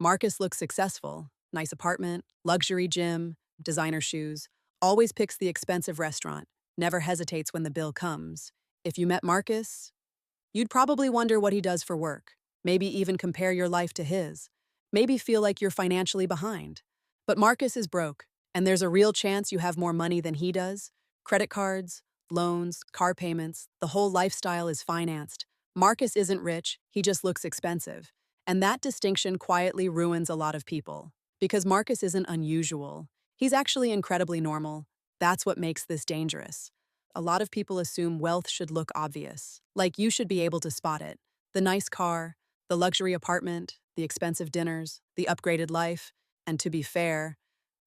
Marcus looks successful, nice apartment, luxury gym, designer shoes, always picks the expensive restaurant, never hesitates when the bill comes. If you met Marcus, you'd probably wonder what he does for work, maybe even compare your life to his, maybe feel like you're financially behind. But Marcus is broke, and there's a real chance you have more money than he does. Credit cards, loans, car payments, the whole lifestyle is financed. Marcus isn't rich, he just looks expensive. And that distinction quietly ruins a lot of people. Because Marcus isn't unusual, he's actually incredibly normal. That's what makes this dangerous. A lot of people assume wealth should look obvious, like you should be able to spot it. The nice car, the luxury apartment, the expensive dinners, the upgraded life. And to be fair,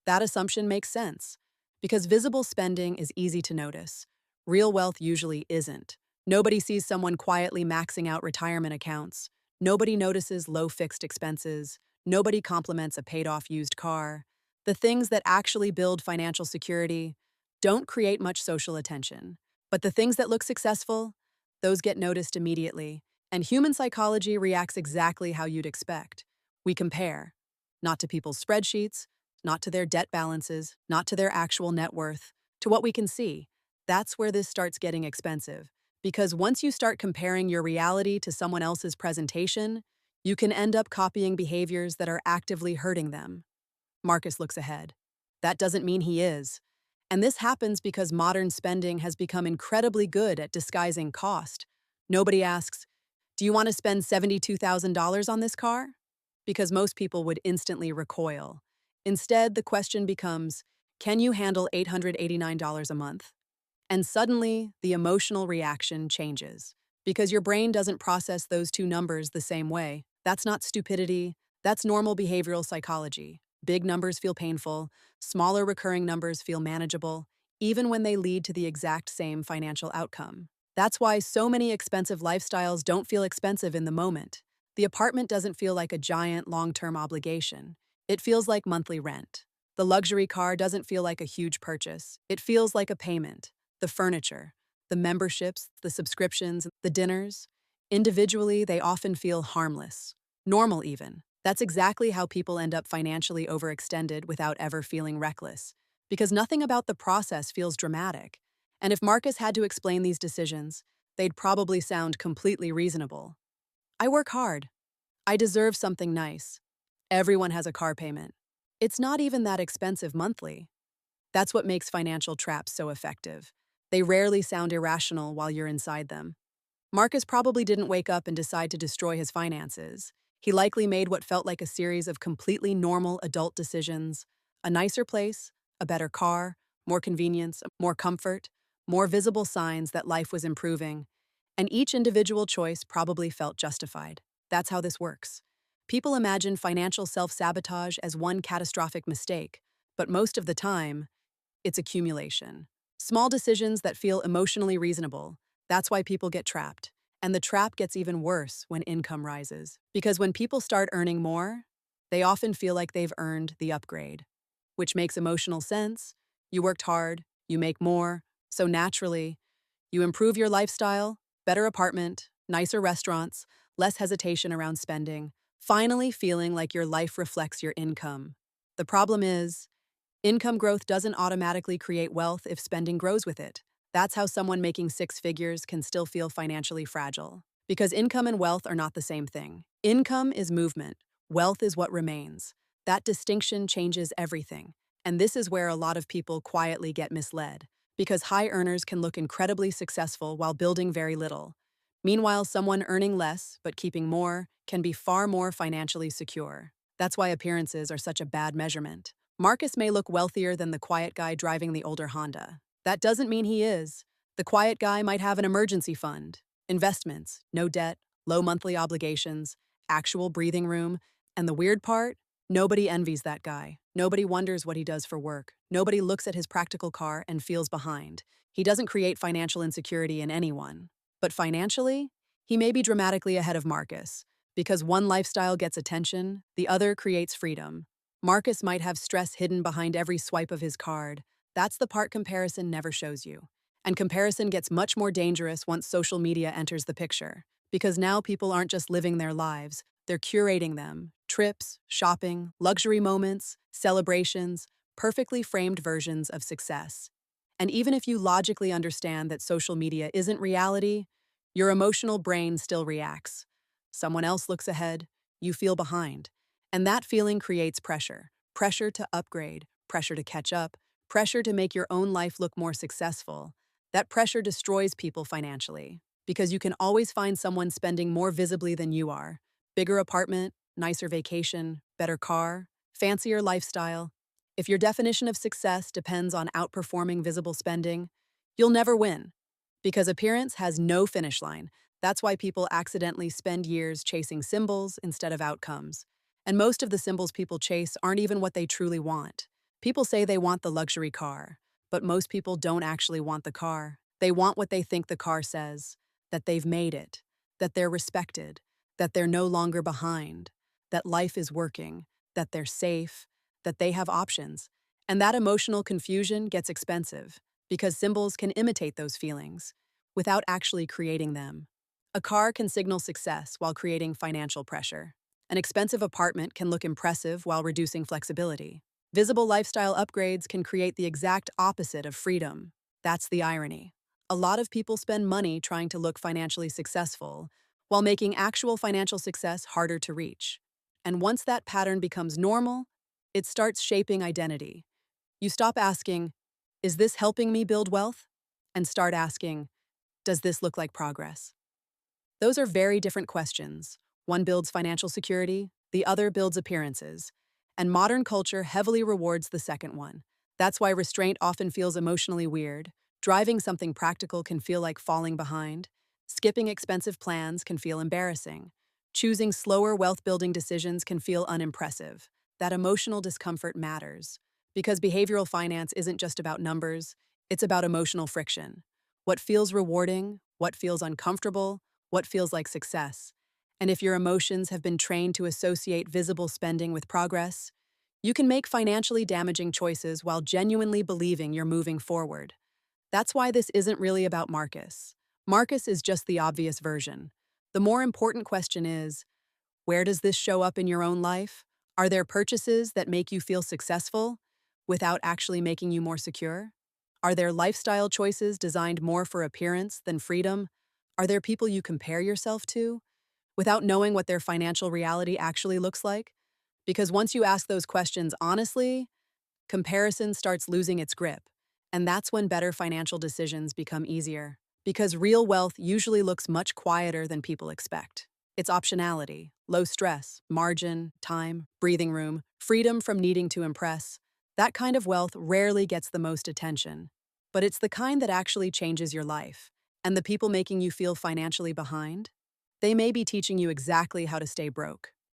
that assumption makes sense. Because visible spending is easy to notice. Real wealth usually isn't. Nobody sees someone quietly maxing out retirement accounts. Nobody notices low fixed expenses. Nobody compliments a paid-off used car. The things that actually build financial security don't create much social attention. But the things that look successful, those get noticed immediately. And human psychology reacts exactly how you'd expect. We compare, not to people's spreadsheets, not to their debt balances, not to their actual net worth, to what we can see. That's where this starts getting expensive. Because once you start comparing your reality to someone else's presentation, you can end up copying behaviors that are actively hurting them. Marcus looks ahead. That doesn't mean he is. And this happens because modern spending has become incredibly good at disguising cost. Nobody asks, "Do you want to spend $72,000 on this car?" Because most people would instantly recoil. Instead, the question becomes, can you handle $889 a month? And suddenly, the emotional reaction changes. Because your brain doesn't process those two numbers the same way. That's not stupidity, that's normal behavioral psychology. Big numbers feel painful, smaller recurring numbers feel manageable, even when they lead to the exact same financial outcome. That's why so many expensive lifestyles don't feel expensive in the moment. The apartment doesn't feel like a giant long-term obligation. It feels like monthly rent. The luxury car doesn't feel like a huge purchase. It feels like a payment. The furniture, the memberships, the subscriptions, the dinners. Individually, they often feel harmless, normal even. That's exactly how people end up financially overextended without ever feeling reckless. Because nothing about the process feels dramatic. And if Marcus had to explain these decisions, they'd probably sound completely reasonable. I work hard. I deserve something nice. Everyone has a car payment. It's not even that expensive monthly. That's what makes financial traps so effective. They rarely sound irrational while you're inside them. Marcus probably didn't wake up and decide to destroy his finances. He likely made what felt like a series of completely normal adult decisions: a nicer place, a better car, more convenience, more comfort, more visible signs that life was improving. And each individual choice probably felt justified. That's how this works. People imagine financial self-sabotage as one catastrophic mistake, but most of the time, it's accumulation. Small decisions that feel emotionally reasonable. That's why people get trapped. And the trap gets even worse when income rises. Because when people start earning more, they often feel like they've earned the upgrade. Which makes emotional sense. You worked hard, you make more, so naturally, you improve your lifestyle, better apartment, nicer restaurants, less hesitation around spending, finally feeling like your life reflects your income. The problem is, income growth doesn't automatically create wealth if spending grows with it. That's how someone making six figures can still feel financially fragile. Because income and wealth are not the same thing. Income is movement. Wealth is what remains. That distinction changes everything. And this is where a lot of people quietly get misled. Because high earners can look incredibly successful while building very little. Meanwhile, someone earning less but keeping more can be far more financially secure. That's why appearances are such a bad measurement. Marcus may look wealthier than the quiet guy driving the older Honda. That doesn't mean he is. The quiet guy might have an emergency fund, investments, no debt, low monthly obligations, actual breathing room, and the weird part? Nobody envies that guy. Nobody wonders what he does for work. Nobody looks at his practical car and feels behind. He doesn't create financial insecurity in anyone. But financially, he may be dramatically ahead of Marcus. Because one lifestyle gets attention, the other creates freedom. Marcus might have stress hidden behind every swipe of his card. That's the part comparison never shows you. And comparison gets much more dangerous once social media enters the picture. Because now people aren't just living their lives, They're curating them: trips, shopping, luxury moments, celebrations, perfectly framed versions of success. And even if you logically understand that social media isn't reality, your emotional brain still reacts. Someone else looks ahead, you feel behind. And that feeling creates pressure: pressure to upgrade, pressure to catch up, pressure to make your own life look more successful. That pressure destroys people financially, because you can always find someone spending more visibly than you are. Bigger apartment, nicer vacation, better car, fancier lifestyle. If your definition of success depends on outperforming visible spending, you'll never win. Because appearance has no finish line. That's why people accidentally spend years chasing symbols instead of outcomes. And most of the symbols people chase aren't even what they truly want. People say they want the luxury car, but most people don't actually want the car. They want what they think the car says: that they've made it, that they're respected, that they're no longer behind, that life is working, that they're safe, that they have options. And that emotional confusion gets expensive, because symbols can imitate those feelings without actually creating them. A car can signal success while creating financial pressure. An expensive apartment can look impressive while reducing flexibility. Visible lifestyle upgrades can create the exact opposite of freedom. That's the irony. A lot of people spend money trying to look financially successful, while making actual financial success harder to reach. And once that pattern becomes normal, it starts shaping identity. You stop asking, "Is this helping me build wealth?" and start asking, "Does this look like progress?" Those are very different questions. One builds financial security, the other builds appearances. And modern culture heavily rewards the second one. That's why restraint often feels emotionally weird. Driving something practical can feel like falling behind. Skipping expensive plans can feel embarrassing. Choosing slower wealth-building decisions can feel unimpressive. That emotional discomfort matters, because behavioral finance isn't just about numbers, it's about emotional friction. What feels rewarding, what feels uncomfortable, what feels like success. And if your emotions have been trained to associate visible spending with progress, you can make financially damaging choices while genuinely believing you're moving forward. That's why this isn't really about Marcus. Marcus is just the obvious version. The more important question is, where does this show up in your own life? Are there purchases that make you feel successful without actually making you more secure? Are there lifestyle choices designed more for appearance than freedom? Are there people you compare yourself to without knowing what their financial reality actually looks like? Because once you ask those questions honestly, comparison starts losing its grip. And that's when better financial decisions become easier. Because real wealth usually looks much quieter than people expect. It's optionality, low stress, margin, time, breathing room, freedom from needing to impress. That kind of wealth rarely gets the most attention. But it's the kind that actually changes your life. And the people making you feel financially behind? They may be teaching you exactly how to stay broke.